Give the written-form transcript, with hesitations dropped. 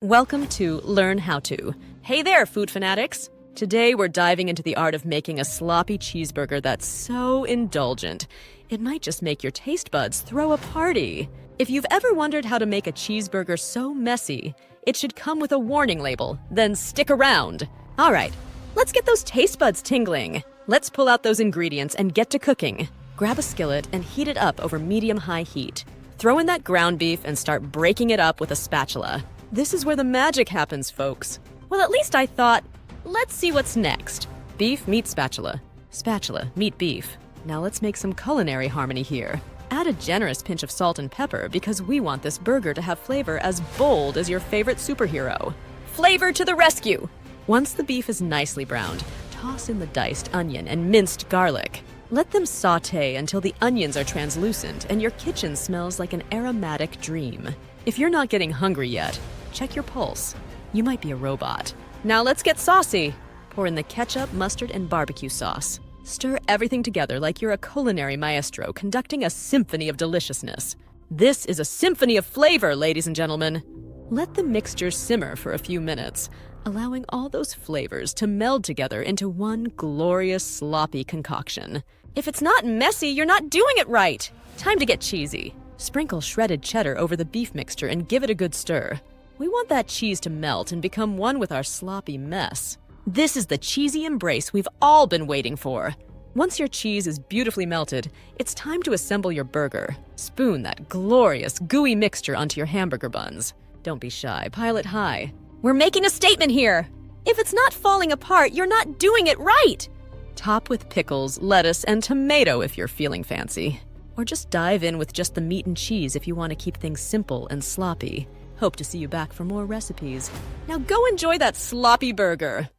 Welcome to Learn How To. Hey there, food fanatics! Today we're diving into the art of making a sloppy cheeseburger that's so indulgent, it might just make your taste buds throw a party. If you've ever wondered how to make a cheeseburger so messy, it should come with a warning label, then stick around. All right, let's get those taste buds tingling. Let's pull out those ingredients and get to cooking. Grab a skillet and heat it up over medium-high heat. Throw in that ground beef and start breaking it up with a spatula. This is where the magic happens, folks. Well, at least I thought, let's see what's next. Beef meets spatula. Spatula meet beef. Now let's make some culinary harmony here. Add a generous pinch of salt and pepper because we want this burger to have flavor as bold as your favorite superhero. Flavor to the rescue! Once the beef is nicely browned, toss in the diced onion and minced garlic. Let them saute until the onions are translucent and your kitchen smells like an aromatic dream. If you're not getting hungry yet, check your pulse. You might be a robot. Now let's get saucy. Pour in the ketchup, mustard, and barbecue sauce. Stir everything together like you're a culinary maestro conducting a symphony of deliciousness. This is a symphony of flavor, ladies and gentlemen. Let the mixture simmer for a few minutes, allowing all those flavors to meld together into one glorious sloppy concoction. If it's not messy, you're not doing it right. Time to get cheesy. Sprinkle shredded cheddar over the beef mixture and give it a good stir. We want that cheese to melt and become one with our sloppy mess. This is the cheesy embrace we've all been waiting for. Once your cheese is beautifully melted, it's time to assemble your burger. Spoon that glorious, gooey mixture onto your hamburger buns. Don't be shy, pile it high. We're making a statement here. If it's not falling apart, you're not doing it right. Top with pickles, lettuce, and tomato if you're feeling fancy. Or just dive in with just the meat and cheese if you want to keep things simple and sloppy. Hope to see you back for more recipes. Now go enjoy that sloppy burger.